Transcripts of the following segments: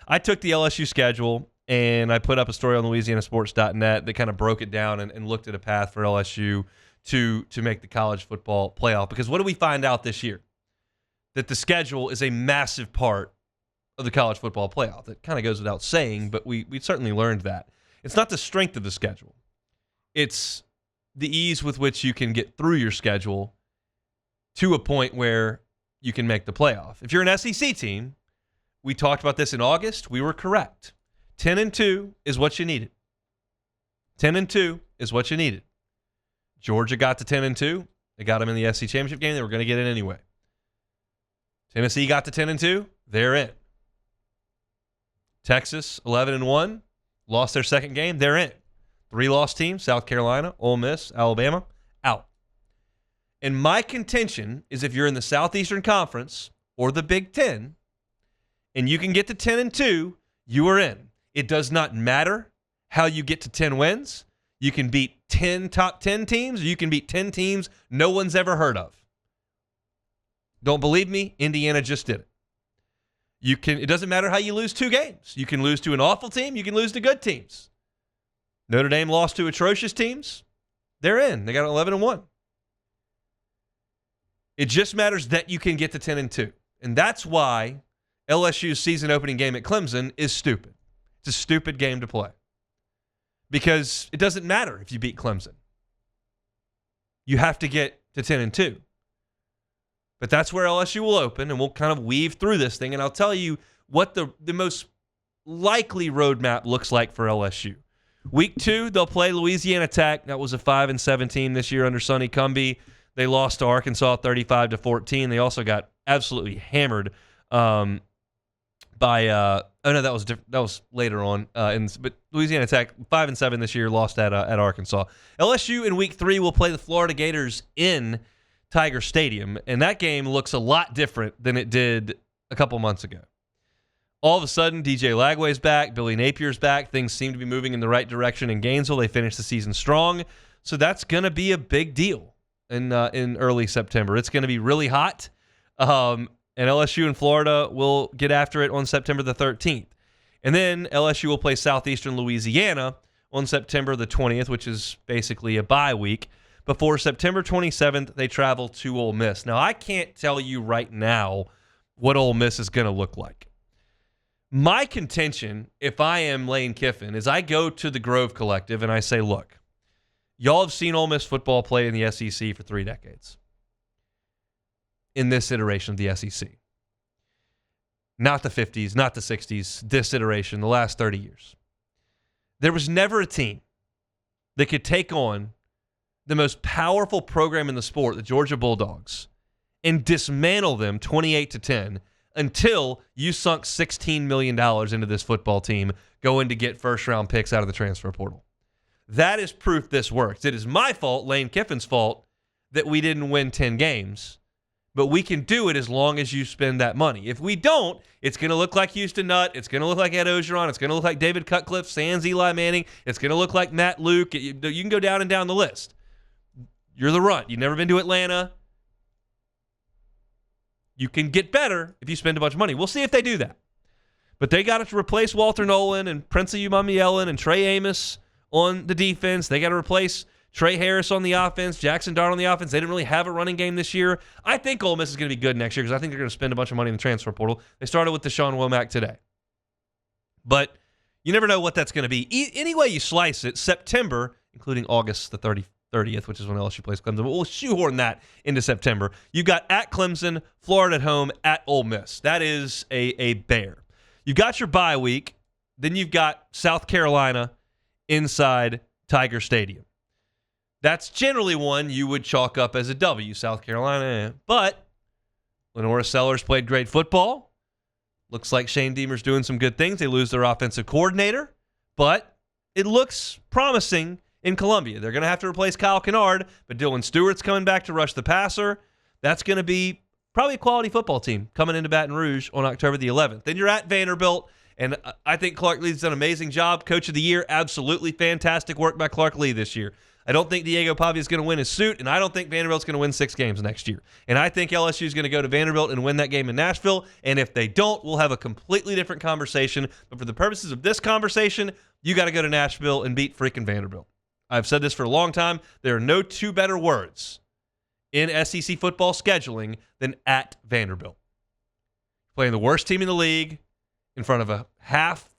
I took the LSU schedule and I put up a story on LouisianaSports.net that kind of broke it down and looked at a path for LSU to make the college football playoff. Because what do we find out this year? That the schedule is a massive part of the college football playoff. It kind of goes without saying, but we certainly learned that. It's not the strength of the schedule. It's the ease with which you can get through your schedule to a point where you can make the playoff. If you're an SEC team, we talked about this in August, we were correct. 10-2 is what you needed. 10-2 is what you needed. Georgia got to 10-2. They got them in the SEC championship game. They were going to get in anyway. Tennessee got to 10-2. They're in. Texas, 11-1. Lost their second game. They're in. 3-loss teams, South Carolina, Ole Miss, Alabama, out. And my contention is if you're in the Southeastern Conference or the Big Ten and you can get to 10-2, you are in. It does not matter how you get to 10 wins. You can beat 10 top 10 teams, or you can beat 10 teams no one's ever heard of. Don't believe me? Indiana just did it. It doesn't matter how you lose 2 games. You can lose to an awful team. You can lose to good teams. Notre Dame lost to atrocious teams. They're in. They got 11-1. It just matters that you can get to 10-2. And that's why LSU's season opening game at Clemson is stupid. It's a stupid game to play. Because it doesn't matter if you beat Clemson. You have to get to 10-2. But that's where LSU will open, and we'll kind of weave through this thing, and I'll tell you what the most likely roadmap looks like for LSU. Week 2, they'll play Louisiana Tech. That was a 5-7 team this year under Sonny Cumbie. They lost to Arkansas 35-14. They also got absolutely hammered by that was later on. But Louisiana Tech 5-7 this year, lost at Arkansas. LSU in week 3 will play the Florida Gators in Tiger Stadium, and that game looks a lot different than it did a couple months ago. All of a sudden, DJ Lagway's back, Billy Napier's back. Things seem to be moving in the right direction in Gainesville. They finished the season strong, so that's going to be a big deal in early September. It's going to be really hot, and LSU and Florida will get after it on September the 13th. And then LSU will play Southeastern Louisiana on September the 20th, which is basically a bye week. Before September 27th, they travel to Ole Miss. Now, I can't tell you right now what Ole Miss is going to look like. My contention, if I am Lane Kiffin, is I go to the Grove Collective and I say, look, y'all have seen Ole Miss football play in the SEC for 3 decades. In this iteration of the SEC. Not the 50s, not the 60s, this iteration, the last 30 years. There was never a team that could take on the most powerful program in the sport, the Georgia Bulldogs, and dismantle them 28-10 until you sunk $16 million into this football team going to get first-round picks out of the transfer portal. That is proof this works. It is my fault, Lane Kiffin's fault, that we didn't win 10 games. But we can do it as long as you spend that money. If we don't, it's going to look like Houston Nutt. It's going to look like Ed Ogeron. It's going to look like David Cutcliffe, Sans Eli Manning. It's going to look like Matt Luke. You can go down and down the list. You're the runt. You've never been to Atlanta. You can get better if you spend a bunch of money. We'll see if they do that. But they got to replace Walter Nolan and Prince of Umamielen and Trey Amos on the defense. They got to replace Trey Harris on the offense, Jackson Dart on the offense. They didn't really have a running game this year. I think Ole Miss is going to be good next year because I think they're going to spend a bunch of money in the transfer portal. They started with Deshaun Womack today. But you never know what that's going to be. Any way you slice it, September, including August the 30th, which is when LSU plays Clemson, but we'll shoehorn that into September. You've got at Clemson, Florida at home, at Ole Miss. That is a bear. You've got your bye week. Then you've got South Carolina inside Tiger Stadium. That's generally one you would chalk up as a W, South Carolina. But Lenora Sellers played great football. Looks like Shane Deemer's doing some good things. They lose their offensive coordinator. But it looks promising in Columbia. They're going to have to replace Kyle Kennard, but Dylan Stewart's coming back to rush the passer. That's going to be probably a quality football team coming into Baton Rouge on October the 11th. Then you're at Vanderbilt, and I think Clark Lee's done an amazing job. Coach of the year, absolutely fantastic work by Clark Lee this year. I don't think Diego Pavia is going to win his suit, and I don't think Vanderbilt's going to win 6 games next year. And I think LSU is going to go to Vanderbilt and win that game in Nashville. And if they don't, we'll have a completely different conversation. But for the purposes of this conversation, you got to go to Nashville and beat freaking Vanderbilt. I've said this for a long time. There are no 2 better words in SEC football scheduling than at Vanderbilt. Playing the worst team in the league in front of a half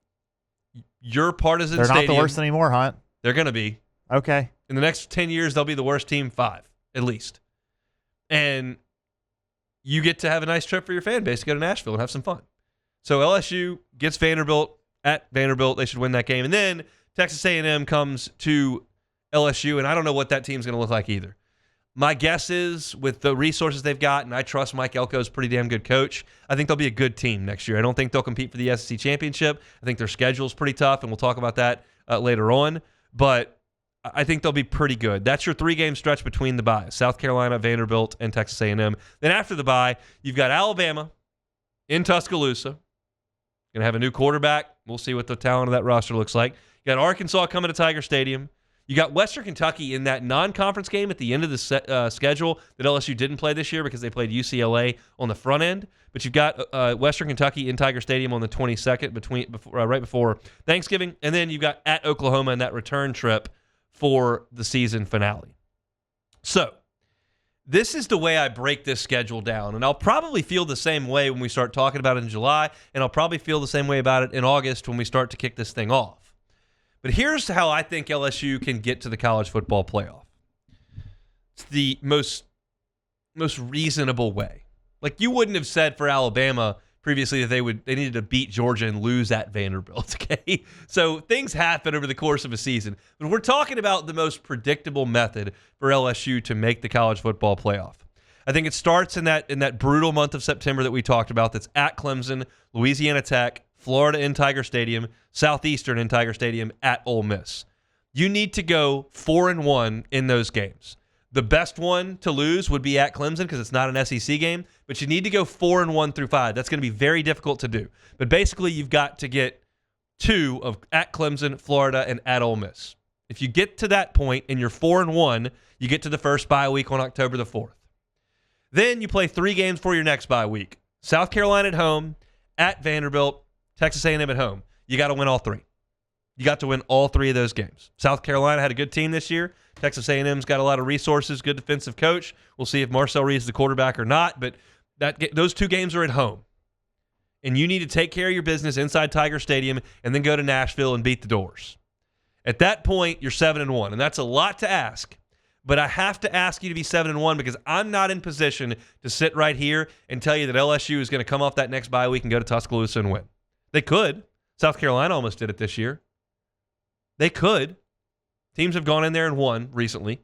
your partisan stadium. They're not the worst anymore, Hunt. They're going to be. Okay. In the next 10 years, they'll be the worst team 5, at least. And you get to have a nice trip for your fan base to go to Nashville and have some fun. So LSU gets Vanderbilt at Vanderbilt. They should win that game. And then Texas A&M comes to LSU, and I don't know what that team's going to look like either. My guess is with the resources they've got, and I trust Mike Elko's a pretty damn good coach, I think they'll be a good team next year. I don't think they'll compete for the SEC championship. I think their schedule's pretty tough, and we'll talk about that later on. But I think they'll be pretty good. That's your 3-game stretch between the byes: South Carolina, Vanderbilt, and Texas A&M. Then after the bye, you've got Alabama in Tuscaloosa. Going to have a new quarterback. We'll see what the talent of that roster looks like. You got Arkansas coming to Tiger Stadium. You got Western Kentucky in that non-conference game at the end of the schedule that LSU didn't play this year because they played UCLA on the front end. But you've got Western Kentucky in Tiger Stadium on the 22nd, right before Thanksgiving. And then you've got at Oklahoma in that return trip for the season finale. So this is the way I break this schedule down. And I'll probably feel the same way when we start talking about it in July. And I'll probably feel the same way about it in August when we start to kick this thing off. But here's how I think LSU can get to the college football playoff. It's the most reasonable way. Like, you wouldn't have said for Alabama previously that they needed to beat Georgia and lose at Vanderbilt, okay? So things happen over the course of a season. But we're talking about the most predictable method for LSU to make the college football playoff. I think it starts in that brutal month of September that we talked about. That's at Clemson, Louisiana Tech, Florida in Tiger Stadium, Southeastern in Tiger Stadium, at Ole Miss. You need to go 4-1 in those games. The best one to lose would be at Clemson because it's not an SEC game, but you need to go 4-1 through 5. That's going to be very difficult to do. But basically, you've got to get 2 of at Clemson, Florida, and at Ole Miss. If you get to that point and you're 4-1, you get to the first bye week on October the 4th. Then you play 3 games for your next bye week. South Carolina at home, at Vanderbilt, Texas A&M at home. You got to win all 3. You got to win all 3 of those games. South Carolina had a good team this year. Texas A&M's got a lot of resources, good defensive coach. We'll see if Marcel Reed's the quarterback or not, but those 2 games are at home. And you need to take care of your business inside Tiger Stadium and then go to Nashville and beat the Doors. At that point, you're 7-1, and that's a lot to ask. But I have to ask you to be 7-1 because I'm not in position to sit right here and tell you that LSU is going to come off that next bye week and go to Tuscaloosa and win. They could. South Carolina almost did it this year. They could. Teams have gone in there and won recently.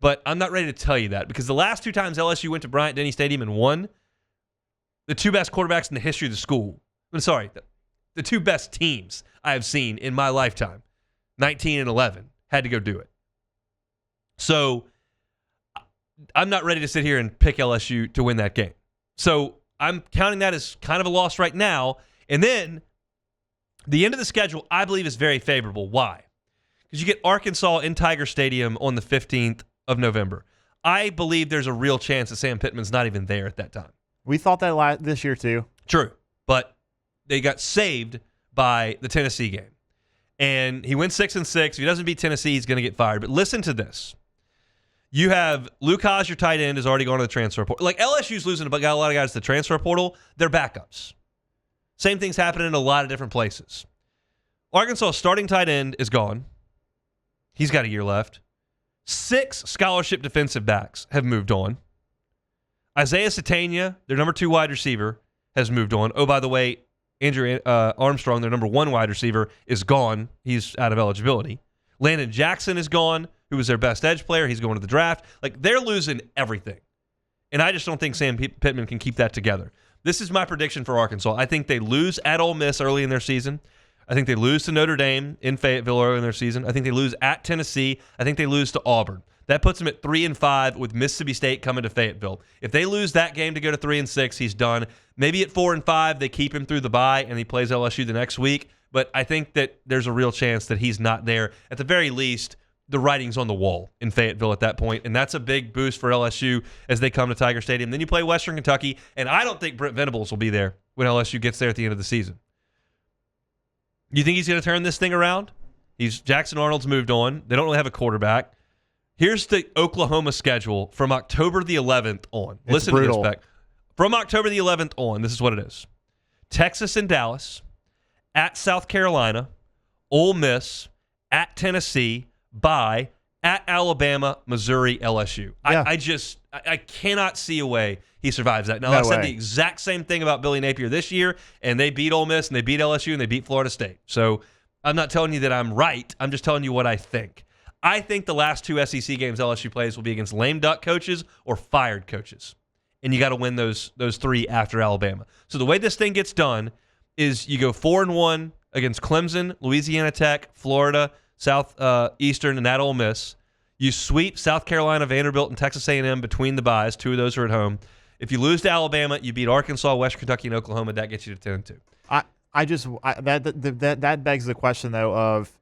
But I'm not ready to tell you that because the last 2 times LSU went to Bryant-Denny Stadium and won, the 2 best quarterbacks in the history of the school. I'm sorry, the 2 best teams I have seen in my lifetime, 19 and 11, had to go do it. So I'm not ready to sit here and pick LSU to win that game. So I'm counting that as kind of a loss right now. And then the end of the schedule, I believe, is very favorable. Why? Because you get Arkansas in Tiger Stadium on the 15th of November. I believe there's a real chance that Sam Pittman's not even there at that time. We thought that this year too. True, but they got saved by the Tennessee game. And he went 6-6. If he doesn't beat Tennessee, he's going to get fired. But listen to this. You have Luke Haas, your tight end, has already gone to the transfer portal. Like, LSU's losing, but got a lot of guys to the transfer portal. They're backups. Same thing's happening in a lot of different places. Arkansas' starting tight end is gone. He's got a year left. 6 scholarship defensive backs have moved on. Isaiah Satania, their number 2 wide receiver, has moved on. Oh, by the way, Andrew Armstrong, their number 1 wide receiver, is gone. He's out of eligibility. Landon Jackson is gone, who was their best edge player. He's going to the draft. Like, they're losing everything. And I just don't think Sam Pittman can keep that together. This is my prediction for Arkansas. I think they lose at Ole Miss early in their season. I think they lose to Notre Dame in Fayetteville early in their season. I think they lose at Tennessee. I think they lose to Auburn. That puts them at 3-5 with Mississippi State coming to Fayetteville. If they lose that game to go to 3-6, he's done. Maybe at 4-5, they keep him through the bye and he plays LSU the next week. But I think that there's a real chance that he's not there. At the very least, the writing's on the wall in Fayetteville at that point, and that's a big boost for LSU as they come to Tiger Stadium. Then you play Western Kentucky, and I don't think Brent Venables will be there when LSU gets there at the end of the season. You think he's going to turn this thing around? Jackson Arnold's moved on. They don't really have a quarterback. Here's the Oklahoma schedule from October the 11th on. Listen brutal. to this, Beck. From October the 11th on, this is what it is. Texas and Dallas, at South Carolina, Ole Miss, at Tennessee, bye, at Alabama, Missouri, LSU. Yeah. I cannot see a way he survives that. Now, No I said way. the exact same thing about Billy Napier this year, and they beat Ole Miss, and they beat LSU, and they beat Florida State. So I'm not telling you that I'm right. I'm just telling you what I think. I think the last 2 SEC games LSU plays will be against lame duck coaches or fired coaches. And you got to win those 3 after Alabama. So the way this thing gets done is you go 4-1 against Clemson, Louisiana Tech, Florida, Southeastern, and at Ole Miss. You sweep South Carolina, Vanderbilt, and Texas A&M between the byes. 2 of those are at home. If you lose to Alabama, you beat Arkansas, West Kentucky, and Oklahoma. That gets you to 10-2. That begs the question though of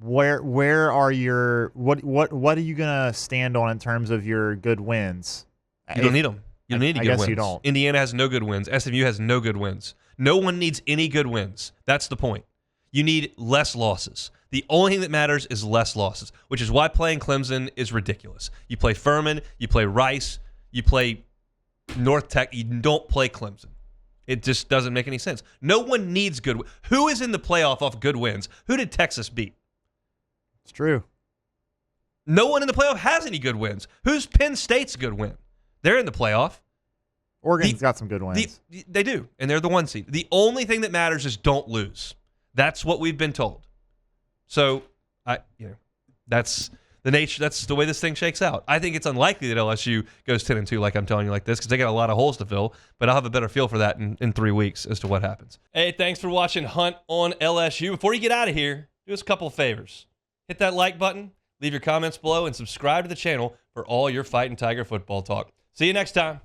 where are your what are you gonna stand on in terms of your good wins? You don't need them. You don't need any good guess wins. you don't. Indiana has no good wins. SMU has no good wins. No one needs any good wins. That's the point. You need less losses. The only thing that matters is less losses, which is why playing Clemson is ridiculous. You play Furman, you play Rice, you play North Tech. You don't play Clemson. It just doesn't make any sense. No one needs good wins. Who is in the playoff off good wins? Who did Texas beat? It's true. No one in the playoff has any good wins. Who's Penn State's good win? They're in the playoff. Oregon's got some good wins. They do, and they're the 1 seed. The only thing that matters is don't lose. That's what we've been told. So, that's the nature. That's the way this thing shakes out. I think it's unlikely that LSU goes 10-2, like I'm telling you like this, because they got a lot of holes to fill. But I'll have a better feel for that in 3 weeks as to what happens. Hey, thanks for watching Hunt on LSU. Before you get out of here, do us a couple of favors. Hit that like button, leave your comments below, and subscribe to the channel for all your Fighting Tiger football talk. See you next time.